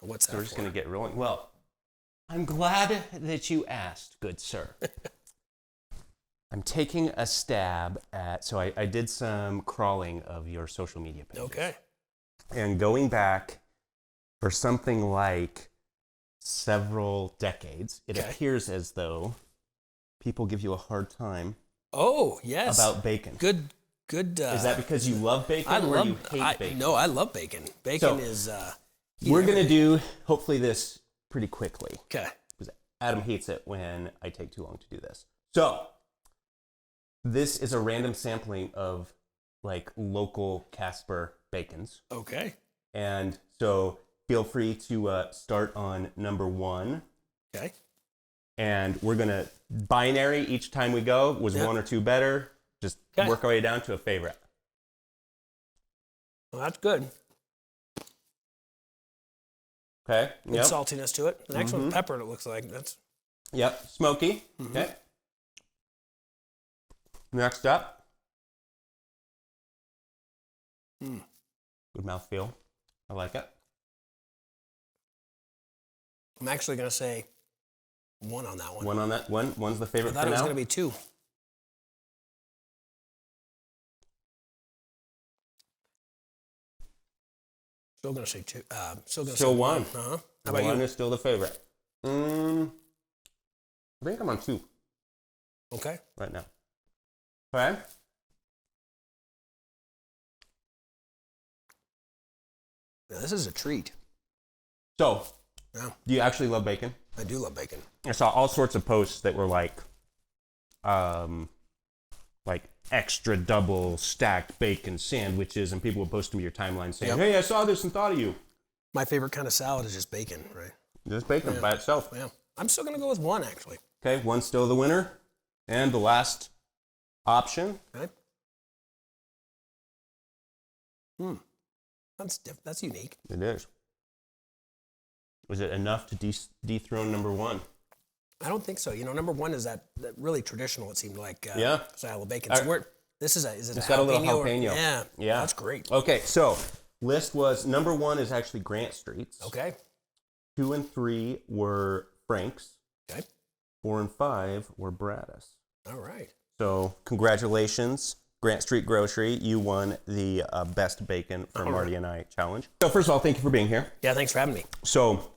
What's that So we're just for? going to get rolling. Well, I'm glad that you asked, good sir. I'm taking a stab at, so I did some crawling of your social media pages. Okay. And going back for something like several decades, it appears as though people give you a hard time Oh, yes. about bacon. Good. Is that because you love bacon or you hate bacon? No, I love bacon. Bacon is... we're going to do, hopefully, this pretty quickly. Okay. Because Adam hates it when I take too long to do this. So, this is a random sampling of, like, local Casper bacons. Okay. And so, feel free to start on number 1. Okay. And we're going to binary each time we go. Was 1 or 2 better? Just work our way down to a favorite. Well, that's good. Okay. Good saltiness to it. The next one's peppered, it looks like. That's... Yep. Smoky. Okay. Next up. Good mouthfeel. I like it. I'm actually going to say 1 on that one. 1 on that one. 1's the favorite I thought for it was now. going to be 2. Still going to say 2. Still 1. Uh-huh. How about 1 you? is still the favorite. I think I'm on 2 Okay. right now. Okay. Now, this is a treat. So, Yeah, do you actually love bacon? I do love bacon. I saw all sorts of posts that were like extra double stacked bacon sandwiches, and people would post them to your timeline saying, "Hey, I saw this and thought of you." My favorite kind of salad is just bacon, right? Just bacon by itself. Yeah. I'm still going to go with 1, actually. Okay, 1's still the winner, and the last option. Okay. That's unique. It is. Was it enough to dethrone number 1? I don't think so. You know, number 1 is that really traditional, it seemed like, style of bacon. All So right. is it It's a got a little jalapeno? jalapeno. Yeah. That's great. Okay, so list was number 1 is actually Grant Street's. Okay. 2 and 3 were Frank's. Okay. 4 and 5 were Bradis. All right. So congratulations, Grant Street Grocery. You won the best bacon for Marty and I challenge. So first of all, thank you for being here. Yeah, thanks for having me. So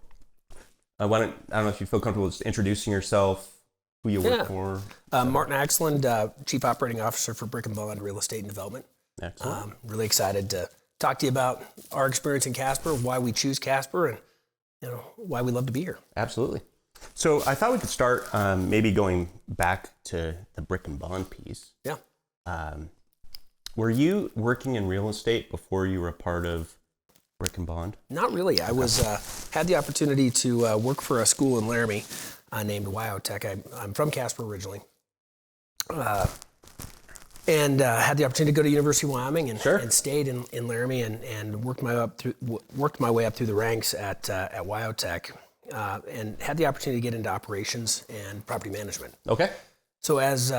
I don't know if you feel comfortable just introducing yourself, who you work for. Martin Axlund, Chief Operating Officer for Brick and Bond Real Estate and Development. Excellent. Really excited to talk to you about our experience in Casper, why we choose Casper, and why we love to be here. Absolutely. So I thought we could start maybe going back to the Brick and Bond piece. Yeah. Were you working in real estate before you were a part of Brick and Bond? Not really. I was had the opportunity to work for a school in Laramie named WyoTech. I'm from Casper originally, and had the opportunity to go to University of Wyoming and stayed in Laramie and worked my way up through the ranks at WyoTech, and had the opportunity to get into operations and property management. Okay. So as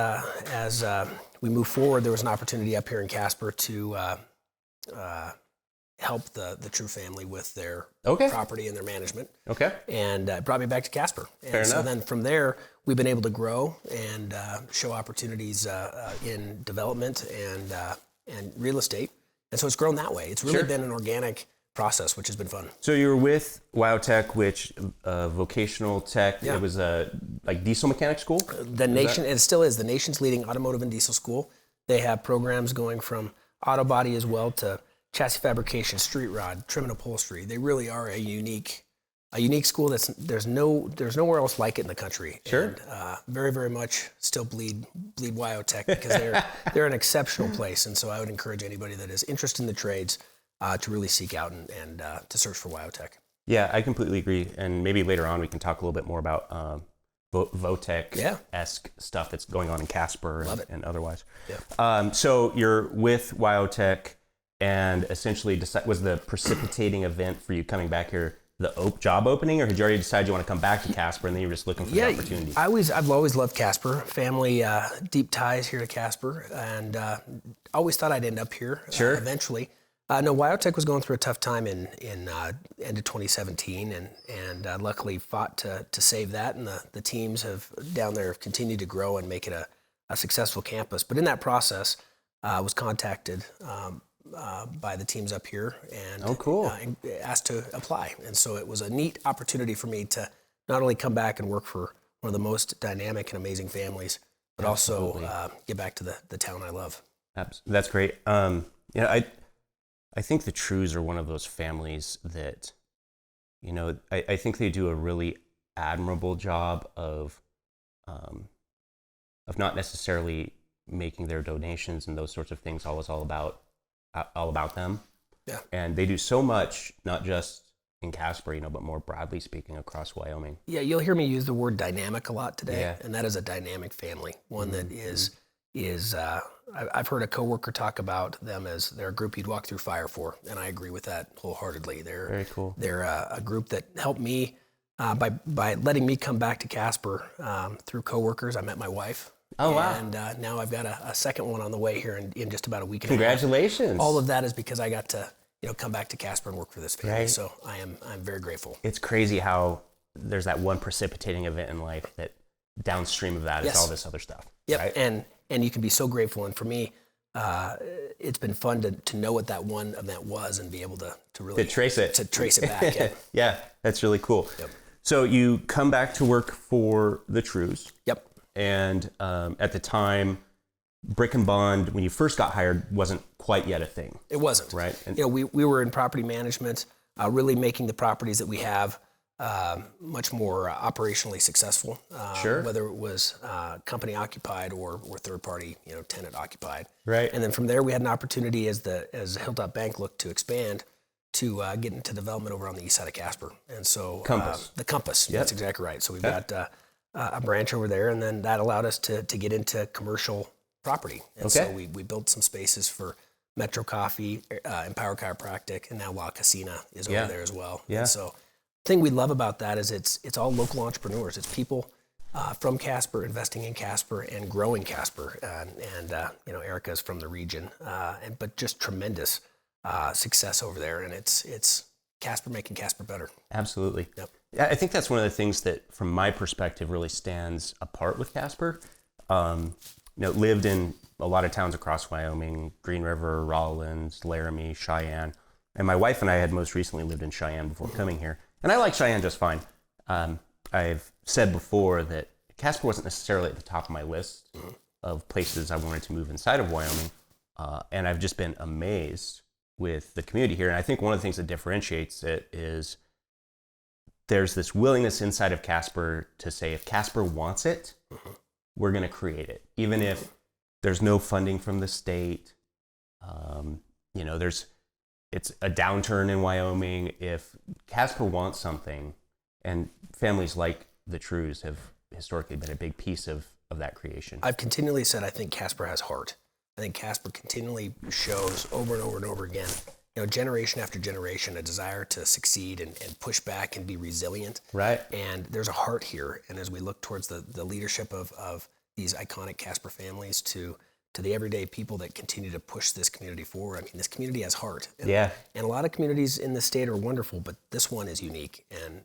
we move forward, there was an opportunity up here in Casper to help the True family with their property and their management. Okay. And brought me back to Casper. And Fair so enough. then from there, we've been able to grow and show opportunities in development and real estate. And so it's grown that way. It's really been an organic process, which has been fun. So you were with WyoTech, which vocational tech. Yeah. It was a like diesel mechanic school. It still is the nation's leading automotive and diesel school. They have programs going from auto body as well to chassis fabrication, street rod, trim and upholstery. They really are a unique school there's nowhere else like it in the country. Sure. And, very, very much still bleed WyoTech because they're an exceptional place. And so I would encourage anybody that is interested in the trades to really seek out and to search for WyoTech. Yeah, I completely agree. And maybe later on we can talk a little bit more about VoTech-esque stuff that's going on in Casper and otherwise. Yeah. So you're with WyoTech, and essentially was the precipitating event for you coming back here the job opening, or had you already decided you want to come back to Casper and then you were just looking for the opportunity? I've always loved Casper. Family, deep ties here to Casper, and always thought I'd end up here eventually. No, WyoTech was going through a tough time in end of 2017, and luckily fought to save that. And the teams down there have continued to grow and make it a successful campus. But in that process, I was contacted by the teams up here and, and asked to apply. And so it was a neat opportunity for me to not only come back and work for one of the most dynamic and amazing families, but also get back to the town I love. That's great. I think the Trews are one of those families that, I think they do a really admirable job of not necessarily making their donations and those sorts of things always all about them. Yeah. And they do so much, not just in Casper, but more broadly speaking across Wyoming. Yeah, you'll hear me use the word dynamic a lot today, and that is a dynamic family, one that is I've heard a coworker talk about them as they're a group you'd walk through fire for, and I agree with that wholeheartedly. They're very cool. They're a group that helped me by letting me come back to Casper through coworkers. I met my wife. Oh, wow. And now I've got a second one on the way here in just about a week. Congratulations. All of that is because I got to come back to Casper and work for this family. Right. So I'm very grateful. It's crazy how there's that one precipitating event in life that downstream of that is all this other stuff. Yep. Right? And you can be so grateful. And for me, it's been fun to know what that one event was and be able to really trace it back. Yeah. Yeah, that's really cool. Yep. So you come back to work for the Trews. Yep. And at the time, brick and bond, when you first got hired, wasn't quite yet a thing. It wasn't. Right. And, we were in property management, really making the properties that we have much more operationally successful. Sure. Whether it was company occupied or third party, tenant occupied. Right. And then from there, we had an opportunity as Hilltop Bank looked to expand to get into development over on the east side of Casper. And so the Compass. Yep. That's exactly right. So we've got a branch over there, and then that allowed us to get into commercial property. And so we built some spaces for Metro Coffee, Empower Chiropractic, and now La Casina is over there as well. Yeah. And so the thing we love about that is it's all local entrepreneurs. It's people from Casper investing in Casper and growing Casper. And Erica's from the region, but just tremendous success over there. And it's Casper making Casper better. Absolutely. Yep. I think that's one of the things that, from my perspective, really stands apart with Casper. Lived in a lot of towns across Wyoming: Green River, Rawlins, Laramie, Cheyenne. And my wife and I had most recently lived in Cheyenne before coming here. And I like Cheyenne just fine. I've said before that Casper wasn't necessarily at the top of my list of places I wanted to move inside of Wyoming. And I've just been amazed with the community here. And I think one of the things that differentiates it is there's this willingness inside of Casper to say, if Casper wants it, we're going to create it. Even if there's no funding from the state, it's a downturn in Wyoming. If Casper wants something, and families like the Trews have historically been a big piece of that creation. I've continually said I think Casper has heart. I think Casper continually shows over and over and over again, generation after generation, a desire to succeed and push back and be resilient. Right. And there's a heart here. And as we look towards the leadership of these iconic Casper families to the everyday people that continue to push this community forward, I mean, this community has heart. And, and a lot of communities in the state are wonderful, but this one is unique and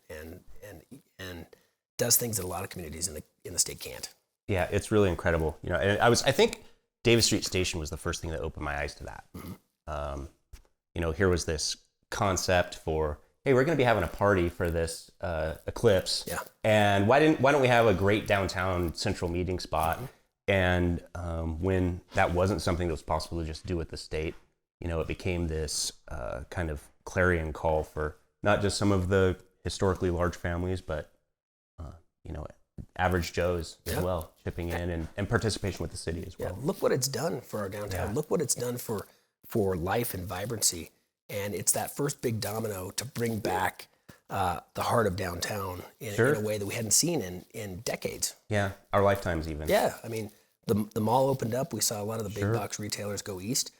does things that a lot of communities in the state can't. Yeah, it's really incredible. And I think Davis Street Station was the first thing that opened my eyes to that. Here was this concept for, hey, we're going to be having a party for this eclipse. Yeah. And why don't we have a great downtown central meeting spot? And when that wasn't something that was possible to just do with the state, it became this kind of clarion call for not just some of the historically large families, but average Joes as well, chipping in and participation with the city as well. Yeah, look what it's done for our downtown. Yeah. Look what it's done for life and vibrancy. And it's that first big domino to bring back the heart of downtown in a way that we hadn't seen in decades. Yeah, our lifetimes even. Yeah, I mean, the mall opened up. We saw a lot of the big box retailers go east.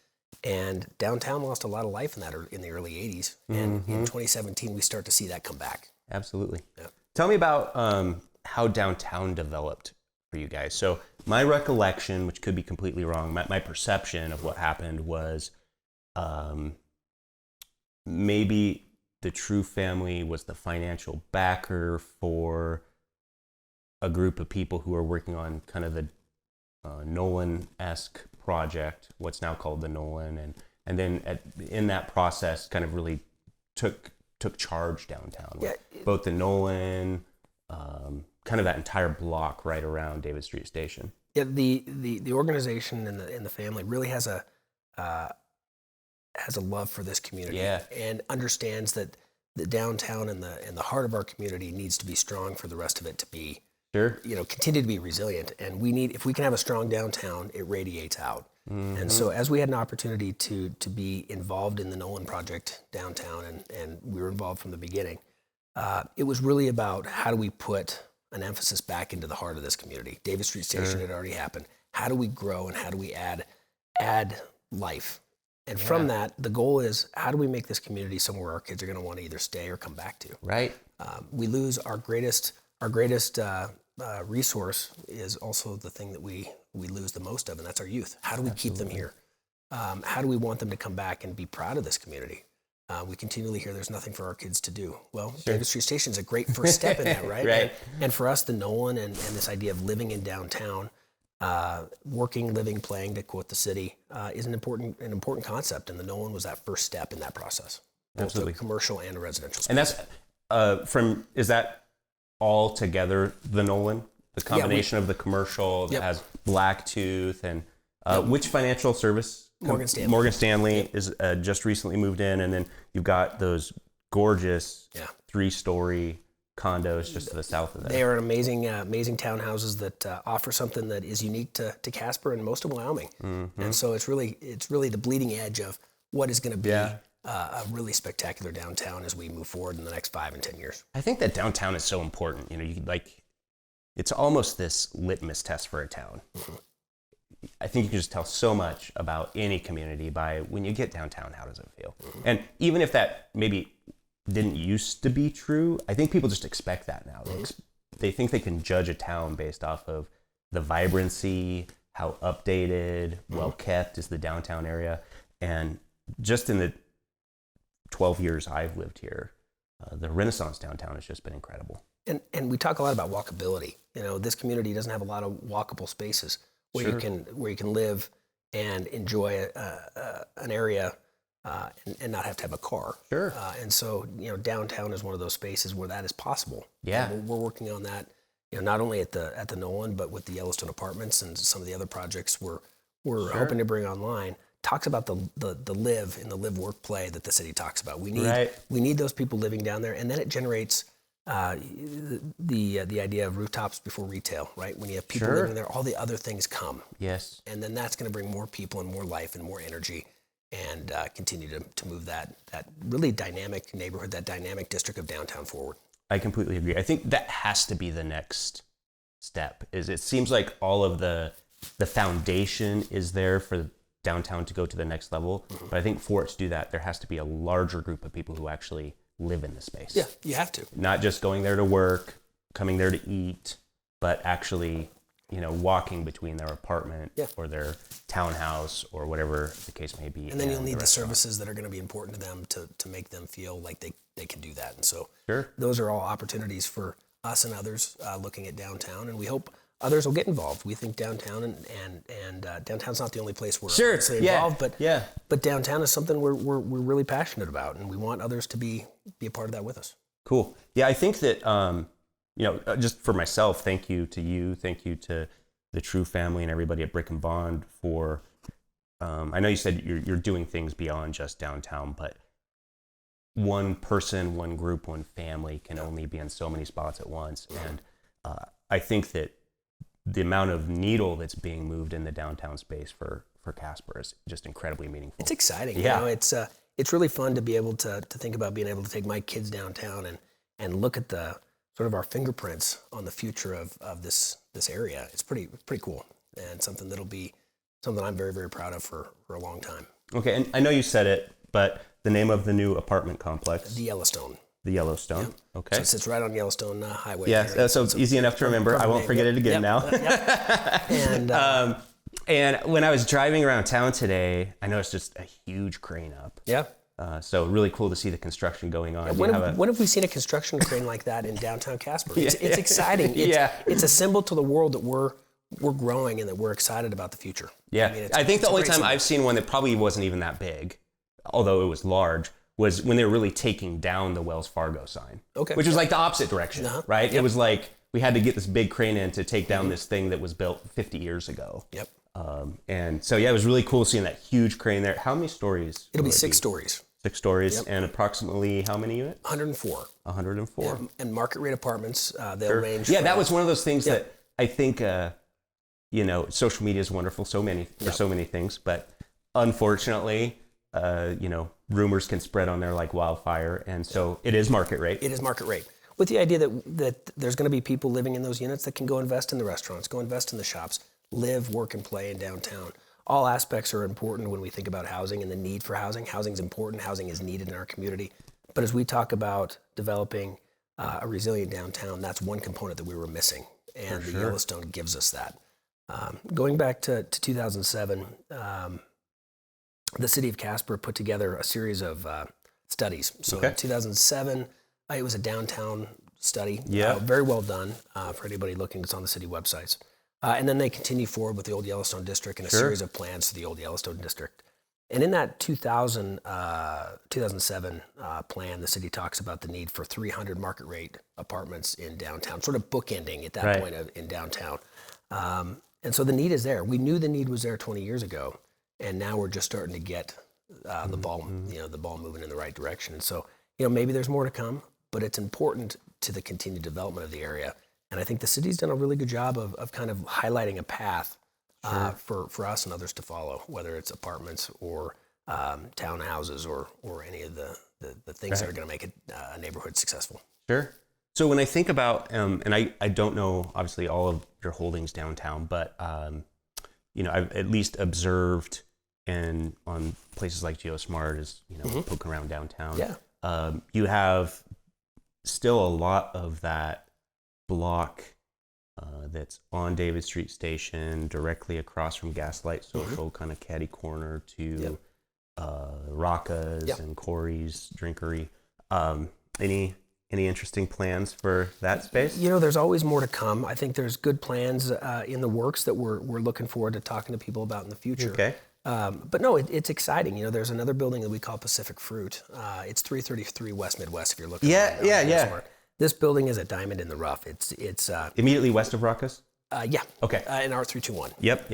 And downtown lost a lot of life in the early 80s. And in 2017, we start to see that come back. Absolutely. Yeah. Tell me about how downtown developed for you guys. So my recollection, which could be completely wrong, my perception of what happened was maybe the True family was the financial backer for a group of people who are working on kind of the Nolan-esque project, what's now called the Nolan, and then in that process kind of really took charge downtown. Yeah. Both the Nolan, kind of that entire block right around David Street Station. Yeah, the organization and the family really has a love for this community, and understands that the downtown and the heart of our community needs to be strong for the rest of it to be, continue to be resilient. And if we can have a strong downtown, it radiates out. Mm-hmm. And so as we had an opportunity to be involved in the Nolan project downtown, and we were involved from the beginning, it was really about how do we put an emphasis back into the heart of this community. David Street Station had already happened. How do we grow and how do we add life? And from that, the goal is how do we make this community somewhere our kids are going to want to either stay or come back to? Right. We lose our greatest resource is also the thing that we lose the most of, and that's our youth. How do we keep them here? How do we want them to come back and be proud of this community? We continually hear there's nothing for our kids to do. Well, David Street Station is a great first step in that, right? Right. And for us, the Nolan and this idea of living in downtown, working, living, playing, to quote the city, is an important concept. And the Nolan was that first step in that process, both Absolutely. a commercial and a residential space. And that's is that all together the Nolan? The combination of the commercial that has Blacktooth and which financial service? Morgan Stanley. Morgan Stanley is just recently moved in, and then you've got those gorgeous 3-story condos just to the south of that. They are amazing townhouses that offer something that is unique to Casper and most of Wyoming. Mm-hmm. And so it's really the bleeding edge of what is going to be a really spectacular downtown as we move forward in the next 5 and 10 years. I think that downtown is so important. It's almost this litmus test for a town. Mm-hmm. I think you can just tell so much about any community by when you get downtown, how does it feel? Mm-hmm. And even if that maybe didn't used to be true, I think people just expect that now. Mm-hmm. They think they can judge a town based off of the vibrancy, how updated, well kept is the downtown area. And just in the 12 years I've lived here, the Renaissance downtown has just been incredible. And we talk a lot about walkability. This community doesn't have a lot of walkable spaces where you can live and enjoy an area and not have to have a car. Sure. And so downtown is one of those spaces where that is possible. Yeah. We're working on that. Not only at the Nolan, but with the Yellowstone apartments and some of the other projects we're hoping to bring online. Talks about the live and the live work play that the city talks about. We need those people living down there, and then it generates the idea of rooftops before retail, right? When you have people living there, all the other things come. Yes. And then that's going to bring more people and more life and more energy, and continue to move that really dynamic neighborhood, that dynamic district of downtown forward. I completely agree. I think that has to be the next step. It seems like all of the foundation is there for downtown to go to the next level. Mm-hmm. But I think for it to do that, there has to be a larger group of people who actually live in the space. Yeah, you have to. Not just going there to work, coming there to eat, but actually, walking between their apartment or their townhouse or whatever the case may be. And then you'll need the services that are going to be important to them to make them feel like they can do that. And so those are all opportunities for us and others looking at downtown, and we hope others will get involved. We think downtown and downtown's not the only place we're involved, but downtown is something we're really passionate about, and we want others to be a part of that with us. Cool. Yeah, I think that just for myself, thank you to you, thank you to the True family and everybody at Brick and Bond for. I know you said you're doing things beyond just downtown, but one person, one group, one family can only be in so many spots at once, and I think that the amount of needle that's being moved in the downtown space for Casper is just incredibly meaningful. It's exciting. Yeah. It's really fun to be able to think about being able to take my kids downtown and look at the sort of our fingerprints on the future of this area. It's pretty cool, and something that'll be something I'm very, very proud of for a long time. Okay, and I know you said it, but the name of the new apartment complex? The Yellowstone. The Yellowstone. Yep. Okay. So it sits right on Yellowstone Highway. Yeah, so it's easy enough to remember. I won't forget it again now. And when I was driving around town today, I noticed just a huge crane up. Yeah. So really cool to see the construction going on. When have we seen a construction crane like that in downtown Casper? It's exciting. It's a symbol to the world that we're growing and that we're excited about the future. Yeah, I think the only time symbol. I've seen one that probably wasn't even that big, although it was large, was when they were really taking down the Wells Fargo sign. Okay. Which was like the opposite direction, right? Yep. It was like we had to get this big crane in to take down this thing that was built 50 years ago. Yep. And so, yeah, it was really cool seeing that huge crane there. How many stories? It'll be 6 stories. 6 stories, and approximately how many units? 104. 104. Yeah, and market rate apartments, they'll range. Yeah, that was one of those things that I think, social media is wonderful for so many things, but unfortunately, rumors can spread on there like wildfire, and so it is market rate. It is market rate. With the idea that there's going to be people living in those units that can go invest in the restaurants, go invest in the shops, live, work, and play in downtown. All aspects are important when we think about housing and the need for housing. Housing is important. Housing is needed in our community. But as we talk about developing a resilient downtown, that's one component that we were missing. And the Yellowstone gives us that. Going back to 2007, the city of Casper put together a series of studies. So in 2007, it was a downtown study. Very well done for anybody looking. It's on the city websites. And then they continue forward with the Old Yellowstone District and a series of plans for the Old Yellowstone District. And in that 2007 plan, the city talks about the need for 300 market rate apartments in downtown, sort of bookending at that point in downtown. And so the need is there. We knew the need was there 20 years ago, and now we're just starting to get the ball moving in the right direction. And so, maybe there's more to come, but it's important to the continued development of the area. And I think the city's done a really good job of kind of highlighting a path for us and others to follow, whether it's apartments or townhouses or any of the things that are going to make a neighborhood successful. Sure. So when I think about, and I don't know, obviously, all of your holdings downtown, but, I've at least observed on places like GeoSmart is, poking around downtown. Yeah. You have still a lot of that block that's on David Street Station, directly across from Gaslight Social, kind of catty corner to Rocca's and Corey's Drinkery. Any interesting plans for that space? There's always more to come. I think there's good plans in the works that we're looking forward to talking to people about in the future. Okay. But no, it's exciting. There's another building that we call Pacific Fruit. It's 333 West Midwest if you're looking. Yeah. This building is a diamond in the rough. It's immediately west of Rocca's? Yeah. Okay. In R321. Yep.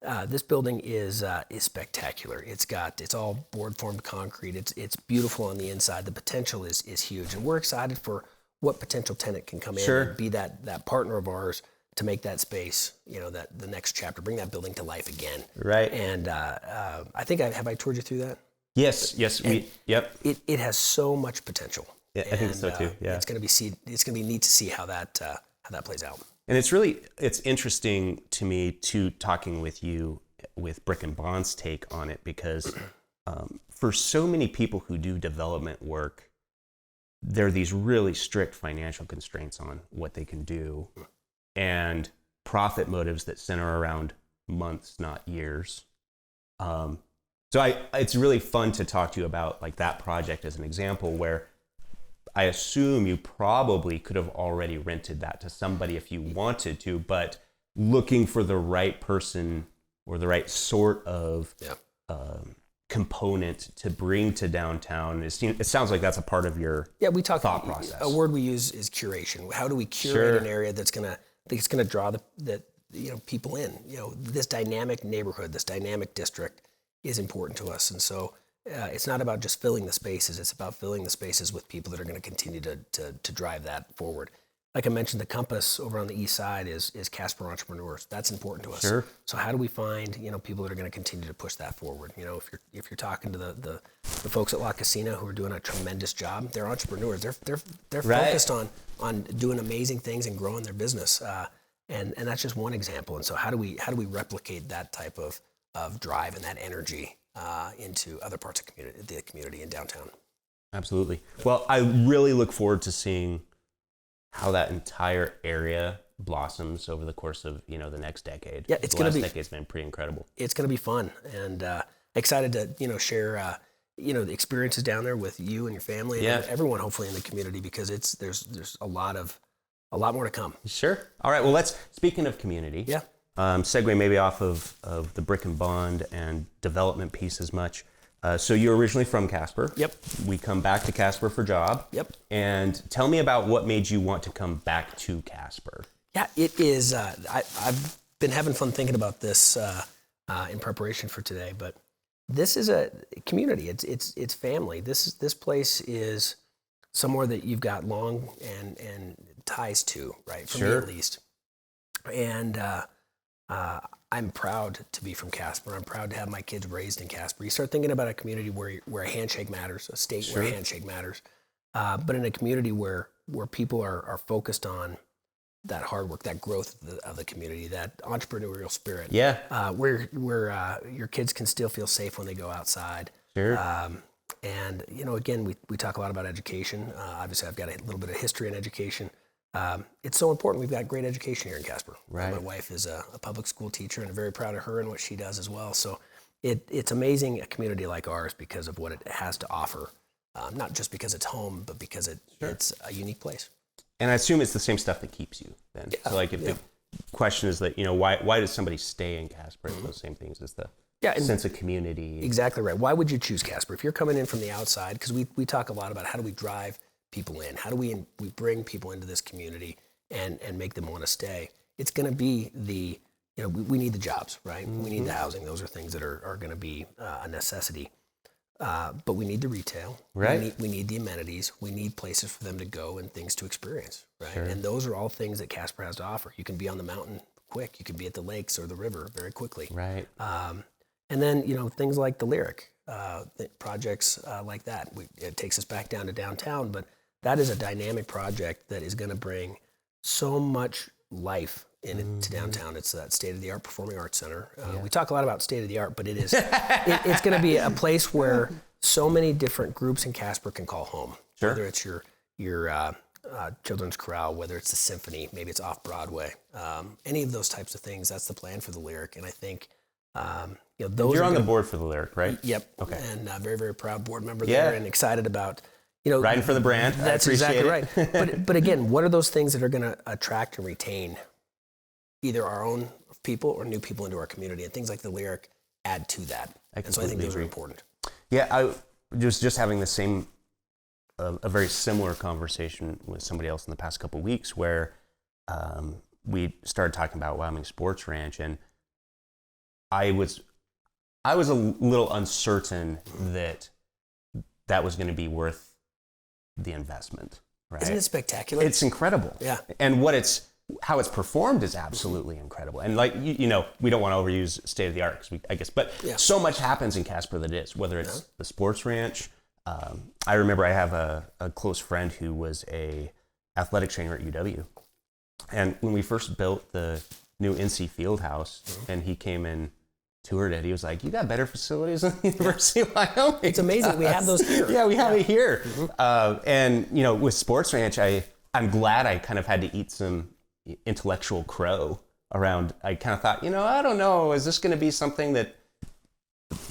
And this building is spectacular. It's all board formed concrete. It's beautiful on the inside. The potential is huge, and we're excited for what potential tenant can come in and be that partner of ours to make that space, that the next chapter, bring that building to life again. Right. And I think have I toured you through that? Yes. It has so much potential. Yeah, I think so too. Yeah. It's going to be neat to see how that plays out. And it's interesting to me too, talking with you with Brick and Bond's take on it, because for so many people who do development work, there are these really strict financial constraints on what they can do, and profit motives that center around months, not years. So it's really fun to talk to you about like that project as an example where I assume you probably could have already rented that to somebody if you wanted to, but looking for the right person or the right sort of component to bring to downtown. It sounds like that's a part of your thought process. A word we use is curation. How do we curate an area that's gonna draw people in? This dynamic neighborhood, this dynamic district is important to us, and so. It's not about just filling the spaces. It's about filling the spaces with people that are going to continue to drive that forward. Like I mentioned, the Compass over on the east side is Casper entrepreneurs. That's important to us. Sure. So how do we find people that are going to continue to push that forward? If you're talking to the folks at La Casina who are doing a tremendous job, they're entrepreneurs. They're focused on doing amazing things and growing their business. And that's just one example. And so how do we replicate that type of drive and that energy into other parts of the community in downtown? Absolutely. Well, I really look forward to seeing how that entire area blossoms over the course of the next decade. Yeah, the last decade's been pretty incredible. It's going to be fun, and excited to share the experiences down there with you and your family and everyone hopefully in the community, because there's a lot more to come. Sure. All right. Well, speaking of community. Yeah. Segue maybe off of the brick and bond and development piece as much. So you're originally from Casper. Yep. We come back to Casper for job. Yep. And tell me about what made you want to come back to Casper. Yeah, it is. I've been having fun thinking about this in preparation for today, but this is a community. It's family. This place is somewhere that you've got long and ties to, right? For me at least. And I'm proud to be from Casper. I'm proud to have my kids raised in Casper. You start thinking about a community where a handshake matters, a state where a handshake matters, but in a community where people are focused on that hard work, that growth of the community, that entrepreneurial spirit. Yeah. Where your kids can still feel safe when they go outside. Sure. And again, we talk a lot about education. Obviously, I've got a little bit of history in education. It's so important. We've got great education here in Casper. Right. My wife is a public school teacher, and I'm very proud of her and what she does as well. So it's amazing a community like ours because of what it has to offer, not just because it's home, but because it's a unique place. And I assume it's the same stuff that keeps you then. Yeah, so if the question is that, why does somebody stay in Casper? It's those same things as the sense of community. Exactly right. Why would you choose Casper? If you're coming in from the outside, because we talk a lot about how do we drive people in? How do we bring people into this community and make them want to stay? It's going to be we need the jobs, right? We need the housing. Those are things that are going to be a necessity. But we need the retail. Right. We need the amenities. We need places for them to go and things to experience, right? Sure. And those are all things that Casper has to offer. You can be on the mountain quick. You can be at the lakes or the river very quickly. Right. And then, things like the Lyric, projects like that. It takes us back down to downtown, but that is a dynamic project that is going to bring so much life into downtown. It's that state-of-the-art performing arts center. We talk a lot about state-of-the-art, but it's going to be a place where so many different groups in Casper can call home. Sure. Whether it's your children's chorale, whether it's the symphony, maybe it's off Broadway, any of those types of things. That's the plan for the Lyric, and I think those. You're on the board for the Lyric, right? Yep. Okay. And very, very proud board member there, and excited about. Riding for the brand. That's exactly right. But again, what are those things that are going to attract and retain either our own people or new people into our community? And things like the Lyric add to that. And so I think those are important. Yeah, I was just having the same, a very similar conversation with somebody else in the past couple of weeks where we started talking about Wyoming Sports Ranch, and I was a little uncertain that was going to be worth the investment, right? Isn't it spectacular? It's incredible. Yeah. And how it's performed is absolutely incredible. And we don't want to overuse state of the art, but so much happens in Casper that is, whether it's the sports ranch. I remember I have a close friend who was a athletic trainer at UW. And when we first built the new NC field house and he came in, toured it, he was like, "You got better facilities than the University of Wyoming." It's amazing. We have those here. Yeah, we have it here. And with Sports Ranch, I'm glad I kind of had to eat some intellectual crow around. I kind of thought, I don't know, is this going to be something that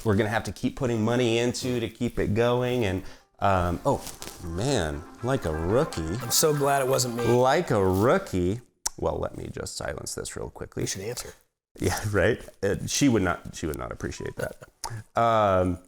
we're going to have to keep putting money into to keep it going? And oh man, like a rookie. I'm so glad it wasn't me. Like a rookie. Well, let me just silence this real quickly. You should answer. Yeah, right. She would not appreciate that.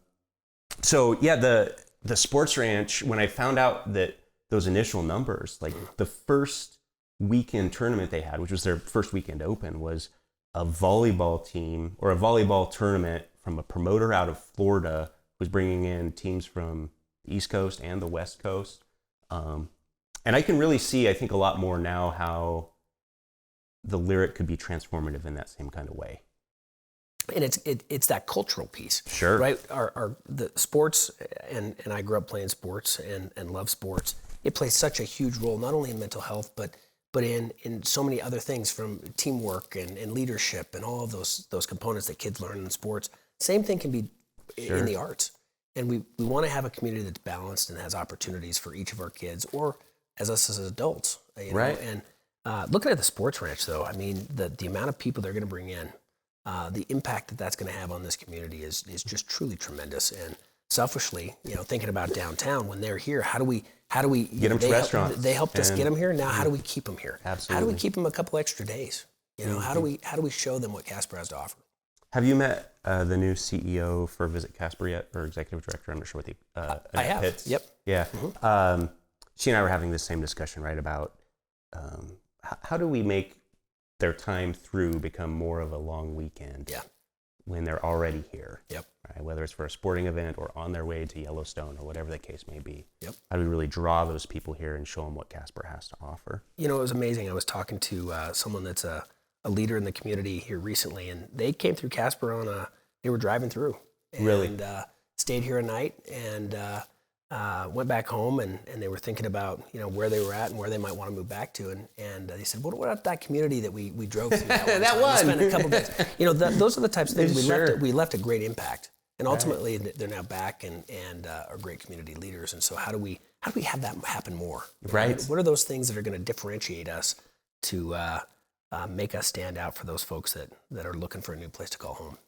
So yeah, the sports ranch. When I found out that those initial numbers, like the first weekend tournament they had, which was their first weekend open, was a volleyball team or a volleyball tournament from a promoter out of Florida, was bringing in teams from the East Coast and the West Coast. And I can really see, I think, a lot more now how the Lyric could be transformative in that same kind of way. And it's that cultural piece. Sure. Right? The sports, and I grew up playing sports and love sports. It plays such a huge role, not only in mental health, but in so many other things, from teamwork and leadership and all of those components that kids learn in sports. Same thing can be in the arts. And we want to have a community that's balanced and has opportunities for each of our kids, or as us as adults. Right. And looking at the sports ranch, though, I mean, the amount of people they're going to bring in, the impact that's going to have on this community is just truly tremendous. And selfishly, thinking about downtown when they're here, how do we Get them to restaurants. They helped us get them here. Now, how do we keep them here? Absolutely. How do we keep them a couple extra days? How do we show them what Casper has to offer? Have you met the new CEO for Visit Casper yet, or executive director? I'm not sure what I have. Pitts. Yep. Yeah. She and I were having the same discussion, right, about how do we make their time through become more of a long weekend when they're already here? Yep. Right? Whether it's for a sporting event or on their way to Yellowstone or whatever the case may be. Yep. How do we really draw those people here and show them what Casper has to offer? It was amazing. I was talking to someone that's a leader in the community here recently, and they came through Casper they were driving through. And stayed here a night and went back home, and they were thinking about, where they were at and where they might want to move back to. And they said, what about that community that we drove through that one? We spent a couple days. Those are the types of things we left a great impact. And ultimately, they're now back and are great community leaders. And so how do we have that happen more? Right. What are those things that are going to differentiate us to make us stand out for those folks that are looking for a new place to call home?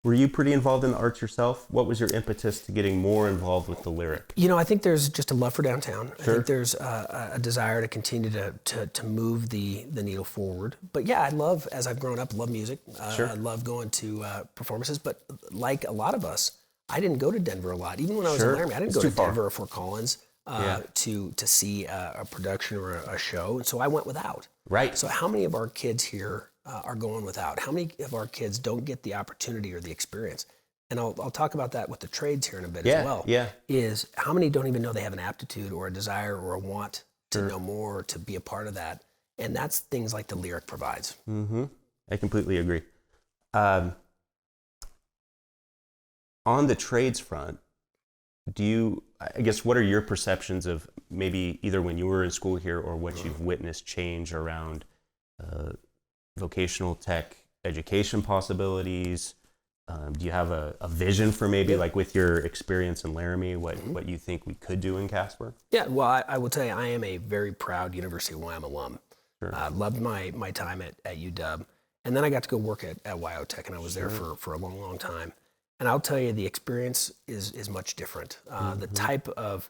Were you pretty involved in the arts yourself? What was your impetus to getting more involved with the Lyric? I think there's just a love for downtown. Sure. I think there's a desire to continue to move the needle forward. But yeah, as I've grown up, love music. Sure. I love going to performances. But like a lot of us, I didn't go to Denver a lot. Even when I was in Laramie, I didn't go to Denver or Fort Collins to see a production or a show. And so I went without. Right. So how many of our kids here are going without? How many of our kids don't get the opportunity or the experience? And I'll talk about that with the trades here in a bit as well. Yeah. Is how many don't even know they have an aptitude or a desire or a want to know more, to be a part of that? And that's things like the Lyric provides. Mm-hmm. I completely agree. On the trades front, what are your perceptions of maybe either when you were in school here or what you've witnessed change around vocational tech education possibilities? Do you have a vision for maybe like with your experience in Laramie, what you think we could do in Casper? Yeah, well, I will tell you, I am a very proud University of Wyoming alum. Sure. Loved my time at UW. And then I got to go work at WyoTech, and I was there for a long, long time. And I'll tell you, the experience is much different. The type of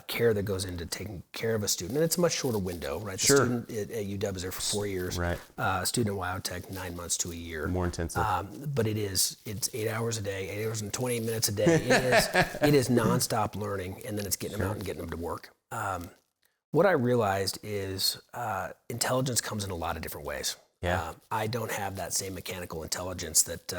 care that goes into taking care of a student, and it's a much shorter window, right? The student at UW is there for 4 years. Right. Student at WyoTech, 9 months to a year. More intensive. But it's 8 hours a day, 8 hours and 28 minutes a day. It is nonstop learning, and then it's getting them out and getting them to work. What I realized is intelligence comes in a lot of different ways. Yeah. I don't have that same mechanical intelligence that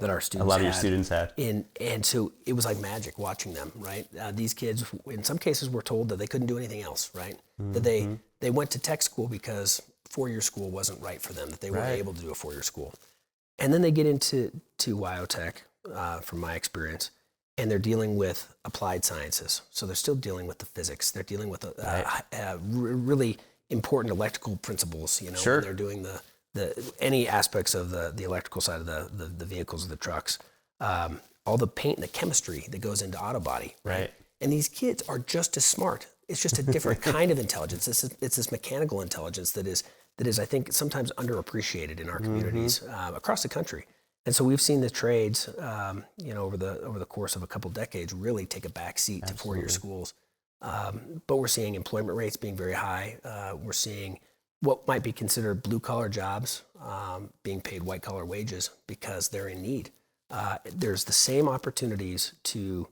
our students had. A lot of your students had. And so it was like magic watching them, right? These kids, in some cases, were told that they couldn't do anything else, right? That they went to tech school because four-year school wasn't right for them, that they weren't able to do a four-year school. And then they get into WyoTech, from my experience, and they're dealing with applied sciences. So they're still dealing with the physics. They're dealing with really important electrical principles, when they're doing any aspects of the electrical side of the vehicles or the trucks, all the paint and the chemistry that goes into auto body. Right. And these kids are just as smart. It's just a different kind of intelligence. It's this mechanical intelligence that is, I think, sometimes underappreciated in our communities across the country. And so we've seen the trades, over the course of a couple decades, really take a back seat to four-year schools. But we're seeing employment rates being very high. We're seeing what might be considered blue-collar jobs being paid white-collar wages because they're in need. There's the same opportunities to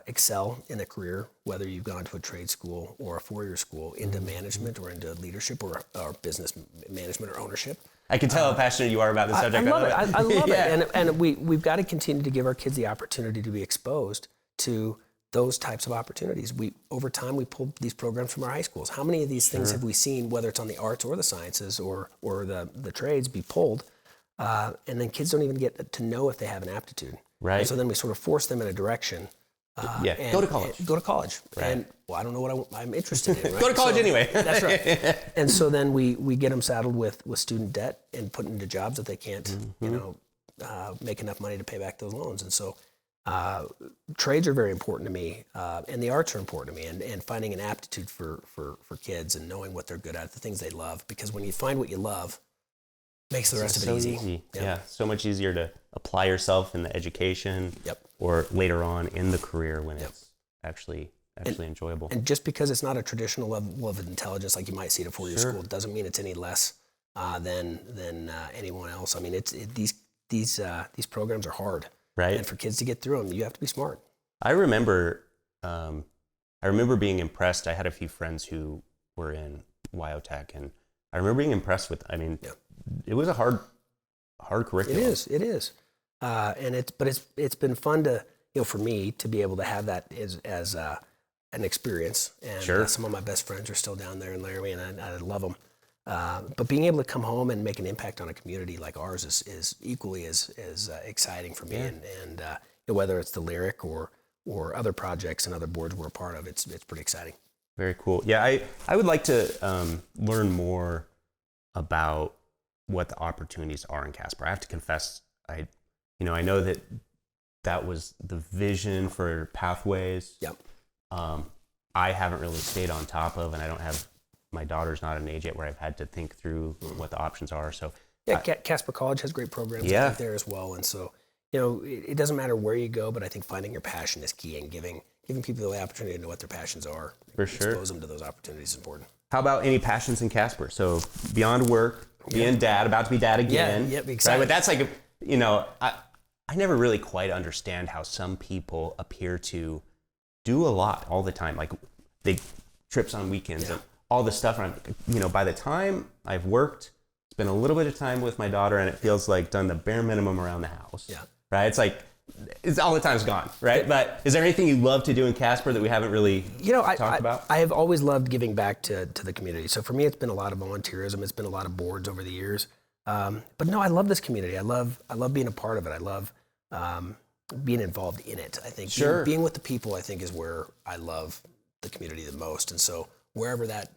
excel in a career, whether you've gone to a trade school or a four-year school, into management or into leadership or business management or ownership. I can tell how passionate you are about this subject. I love it. I love it. And we've got to continue to give our kids the opportunity to be exposed to those types of opportunities. Over time, we pulled these programs from our high schools. How many of these things have we seen, whether it's on the arts or the sciences or the trades, be pulled, and then kids don't even get to know if they have an aptitude. Right. And so then we sort of force them in a direction. Go to college. Go to college. Right. And I don't know what I'm interested in. Right? Go to college anyway. That's right. And so then we get them saddled with student debt and put into jobs that they can't, make enough money to pay back those loans. And so trades are very important to me, and the arts are important to me, and finding an aptitude for kids and knowing what they're good at, the things they love. Because when you find what you love, Makes the rest of it easy. Yeah, so much easier to apply yourself in the education or later on in the career when it's actually enjoyable. And just because it's not a traditional level of intelligence like you might see at a four-year school doesn't mean it's any less than anyone else. I mean, these programs are hard, right? And for kids to get through them, you have to be smart. I remember being impressed. I had a few friends who were in WyoTech, and I remember being impressed with. I mean, it was a hard curriculum. It is, and it's been fun to for me to be able to have that as an experience. And some of my best friends are still down there in Laramie, and I love them. But being able to come home and make an impact on a community like ours is equally as exciting for me. And whether it's the Lyric or other projects and other boards we're a part of, it's pretty exciting. Very cool. Yeah, I would like to learn more about what the opportunities are in Casper. I have to confess, I know that was the vision for Pathways. Yep. I haven't really stayed on top of, and I don't have, my daughter's not at an age yet where I've had to think through what the options are. So Casper College has great programs there as well. And so, it doesn't matter where you go, but I think finding your passion is key, and giving people the opportunity to know what their passions are. For sure. Expose them to those opportunities is important. How about any passions in Casper? So beyond work, being dad, about to be dad again. Yeah, excited. Right? But that's like, I never really quite understand how some people appear to do a lot all the time, like big trips on weekends and all this stuff. And by the time I've worked, spent a little bit of time with my daughter, and it feels like done the bare minimum around the house. Yeah. Right? It's like, all the time's gone, right? But is there anything you love to do in Casper that we haven't really talked about? I have always loved giving back to the community. So for me, it's been a lot of volunteerism. It's been a lot of boards over the years. But no, I love this community. I love being a part of it. I love being involved in it. I think being with the people, I think, is where I love the community the most. And so wherever that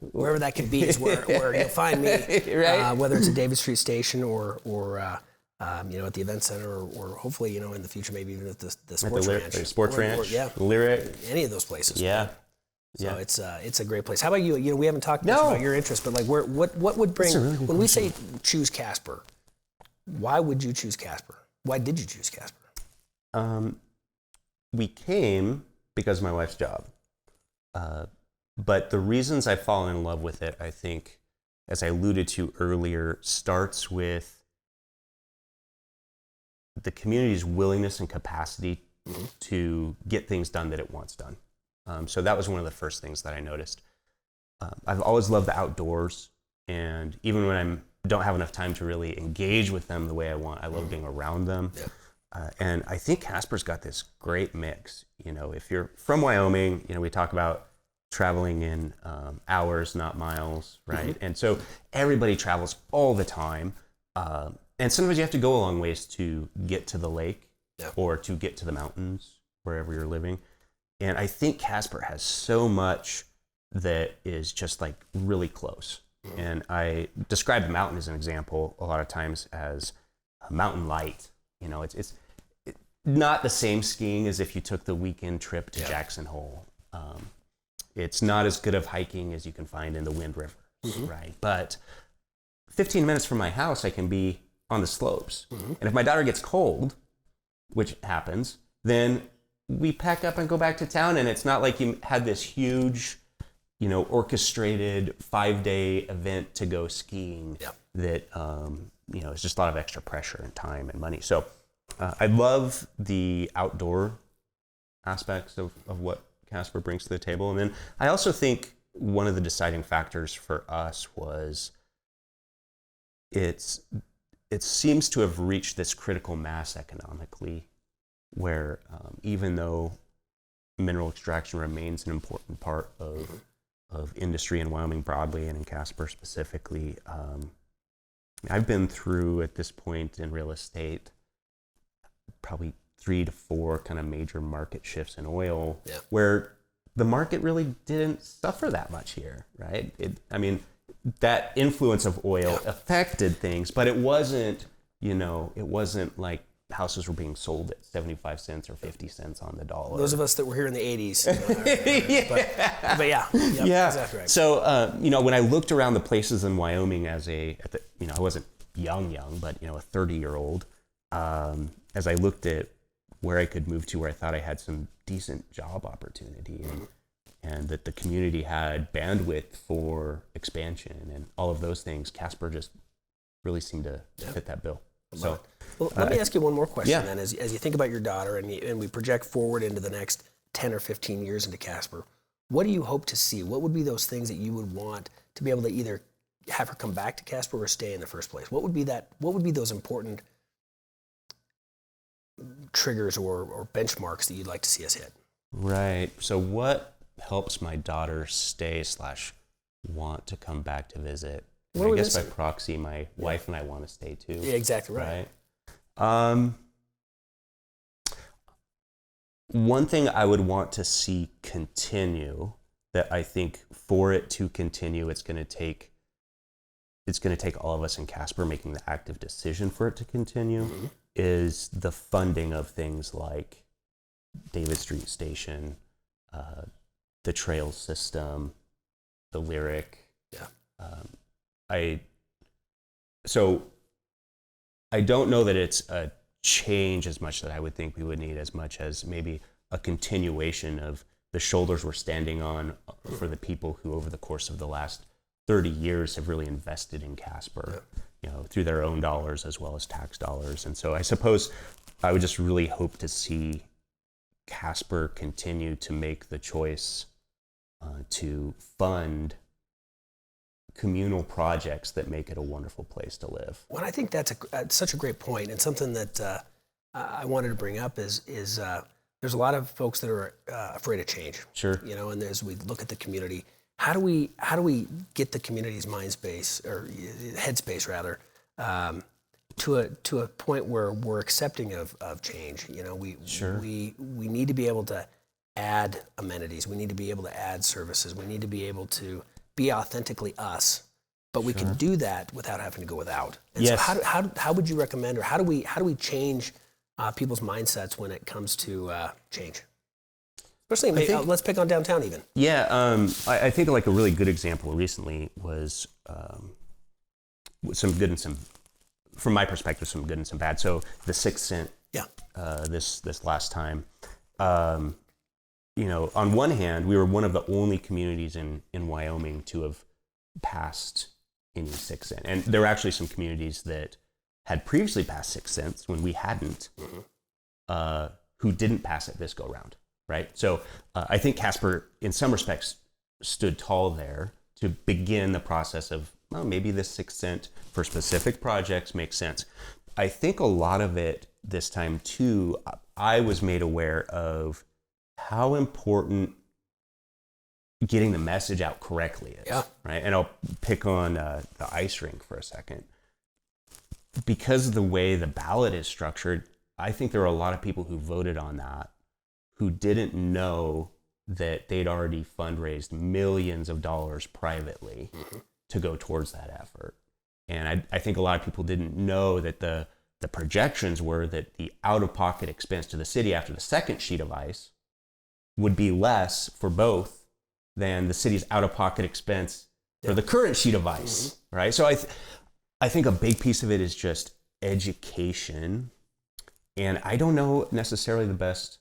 can be is where you'll find me. Right? Whether it's at David Street Station or at the event center, or hopefully, in the future, maybe even at the sports ranch. Sports ranch, Lyric. Any of those places. Yeah. So it's a great place. How about you? We haven't talked much about your interest, but like, what would bring, when we say choose Casper, why would you choose Casper? Why did you choose Casper? We came because of my wife's job. But the reasons I've fallen in love with it, I think, as I alluded to earlier, starts with the community's willingness and capacity to get things done that it wants done. So that was one of the first things that I noticed. I've always loved the outdoors, and even when I don't have enough time to really engage with them the way I want, I love being around them. Yeah. And I think Casper's got this great mix. If you're from Wyoming, we talk about traveling in hours, not miles, right? Mm-hmm. And so everybody travels all the time. And sometimes you have to go a long ways to get to the lake or to get to the mountains, wherever you're living. And I think Casper has so much that is just like really close. Mm-hmm. And I describe the mountain as an example a lot of times as a mountain light. It's not the same skiing as if you took the weekend trip to Jackson Hole. It's not as good of hiking as you can find in the Wind River, right? But 15 minutes from my house, I can be on the slopes. Mm-hmm. And if my daughter gets cold, which happens, then we pack up and go back to town, and it's not like you had this huge, orchestrated 5-day event to go skiing that, it's just a lot of extra pressure and time and money. So I love the outdoor aspects of what Casper brings to the table. And then I also think one of the deciding factors for us was it seems to have reached this critical mass economically, where even though mineral extraction remains an important part of industry in Wyoming broadly and in Casper specifically, I've been through at this point in real estate probably 3 to 4 kind of major market shifts in oil, where the market really didn't suffer that much here, right? That influence of oil affected things, but it wasn't like houses were being sold at 75 cents or 50 cents on the dollar. Those of us that were here in the 80s. But exactly right. So, when I looked around the places in Wyoming I wasn't young, but a 30-year-old, as I looked at where I could move to, where I thought I had some decent job opportunity, and that the community had bandwidth for expansion and all of those things, Casper just really seemed to fit that bill. So, well, let me ask you one more question yeah. then. As you think about your daughter and we project forward into the next 10 or 15 years into Casper, what do you hope to see? What would be those things that you would want to be able to either have her come back to Casper or stay in the first place? What would be those important triggers or benchmarks that you'd like to see us hit? Right. So what helps my daughter stay / want to come back to visit? I guess by proxy, my wife and I want to stay too. Yeah, exactly right. One thing I would want to see continue, that I think for it to continue, it's going to take all of us in Casper making the active decision for it to continue, is the funding of things like David Street Station, the trail system, the Lyric. Yeah. I don't know that it's a change as much that I would think we would need, as much as maybe a continuation of the shoulders we're standing on for the people who over the course of the last 30 years have really invested in Casper, through their own dollars as well as tax dollars. And so I suppose I would just really hope to see Casper continue to make the choice to fund communal projects that make it a wonderful place to live. Well, I think that's such a great point, and something that I wanted to bring up is there's a lot of folks that are afraid of change. Sure. And as we look at the community, how do we get the community's mind space, or headspace rather, to a point where we're accepting of change? We need to be able to add amenities. We need to be able to add services. We need to be able to be authentically us, but we can do that without having to go without. And yes. So how would you recommend, or how do we change people's mindsets when it comes to change? Especially, let's pick on downtown even. Yeah, I think like a really good example recently was some good and some, from my perspective, some good and some bad. So the 6 cent. Yeah. This last time. On one hand, we were one of the only communities in Wyoming to have passed any 6 cent. And there were actually some communities that had previously passed 6 cents when we hadn't, who didn't pass it this go round, right? So I think Casper, in some respects, stood tall there to begin the process of, well, maybe this 6 cent for specific projects makes sense. I think a lot of it this time, too, I was made aware of how important getting the message out correctly is, right? And I'll pick on the ice rink for a second. Because of the way the ballot is structured, I think there are a lot of people who voted on that who didn't know that they'd already fundraised millions of dollars privately to go towards that effort. And I think a lot of people didn't know that the projections were that the out-of-pocket expense to the city after the second sheet of ice would be less for both than the city's out-of-pocket expense for the current sheet of ice, right? So I think a big piece of it is just education, and I don't know necessarily the best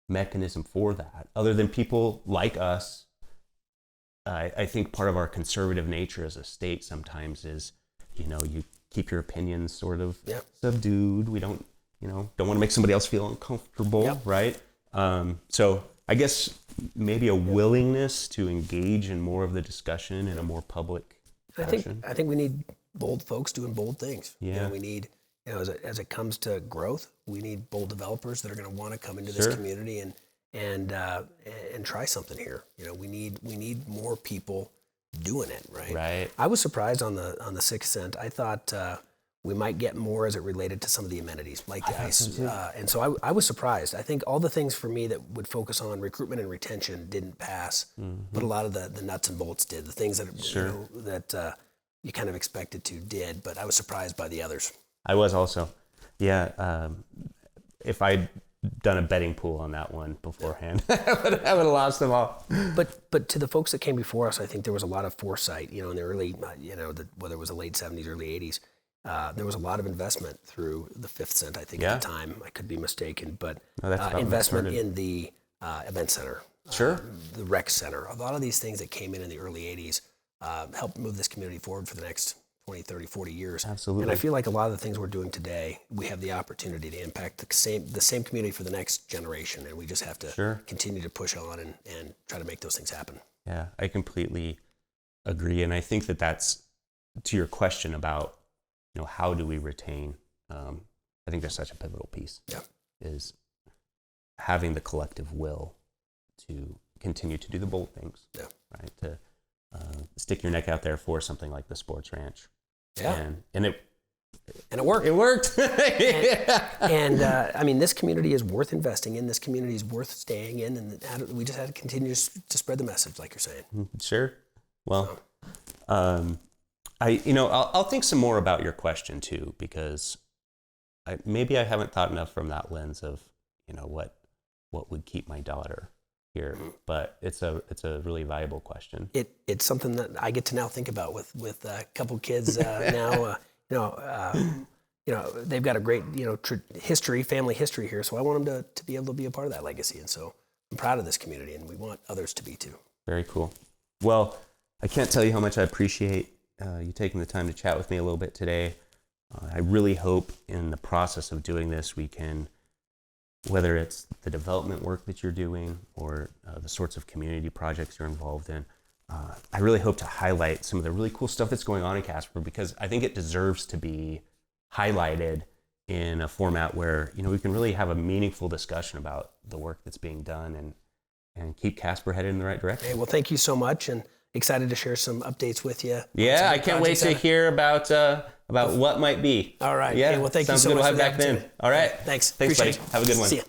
mechanism for that, other than people like us. I think part of our conservative nature as a state sometimes is, you keep your opinions sort of subdued. We don't want to make somebody else feel uncomfortable, right? So I guess maybe a willingness to engage in more of the discussion in a more public fashion. I think we need bold folks doing bold things. Yeah. We need, as it comes to growth, we need bold developers that are going to want to come into this community and try something here. We need more people doing it, right? Right. I was surprised on the 6 cent. I thought we might get more as it related to some of the amenities, like the ice. And so I was surprised. I think all the things for me that would focus on recruitment and retention didn't pass, but a lot of the nuts and bolts did. The things that that you kind of expected to did, but I was surprised by the others. I was also. Yeah. If I'd done a betting pool on that one beforehand, I would have lost them all. But to the folks that came before us, I think there was a lot of foresight, in the early, whether it was the late 70s, early 80s, there was a lot of investment through the 5th Cent, I think, Yeah. at the time. I could be mistaken, but No, that's about when it investment started. in the event center, Sure. the rec center. A lot of these things that came in the early 80s helped move this community forward for the next 20, 30, 40 years. Absolutely. And I feel like a lot of the things we're doing today, we have the opportunity to impact the same community for the next generation, and we just have to Sure. continue to push on and try to make those things happen. Yeah, I completely agree. And I think that that's to your question about, how do we retain? I think that's such a pivotal piece. Yeah. Is having the collective will to continue to do the bold things. Yeah. Right. To stick your neck out there for something like the sports ranch. Yeah. And it worked. It worked. And I mean, this community is worth investing in. This community is worth staying in, and we just had to continue to spread the message, like you're saying. Sure. Well, I'll think some more about your question too, because maybe I haven't thought enough from that lens of, what would keep my daughter here, but it's a really valuable question. It's something that I get to now think about with a couple kids now. They've got a great family history here, so I want them to be able to be a part of that legacy, and so I'm proud of this community, and we want others to be too. Very cool. Well, I can't tell you how much I appreciate you taking the time to chat with me a little bit today. I really hope in the process of doing this, we can, whether it's the development work that you're doing or the sorts of community projects you're involved in, I really hope to highlight some of the really cool stuff that's going on in Casper, because I think it deserves to be highlighted in a format where, we can really have a meaningful discussion about the work that's being done and keep Casper headed in the right direction. Hey, well, thank you so much, and excited to share some updates with you. Yeah, I can't wait to hear about what might be. All right. Yeah, hey, well, thank sounds you so good. much We'll have for the back then. opportunity. All right. Thanks. Thanks, buddy. Appreciate it. Have a good one. See ya.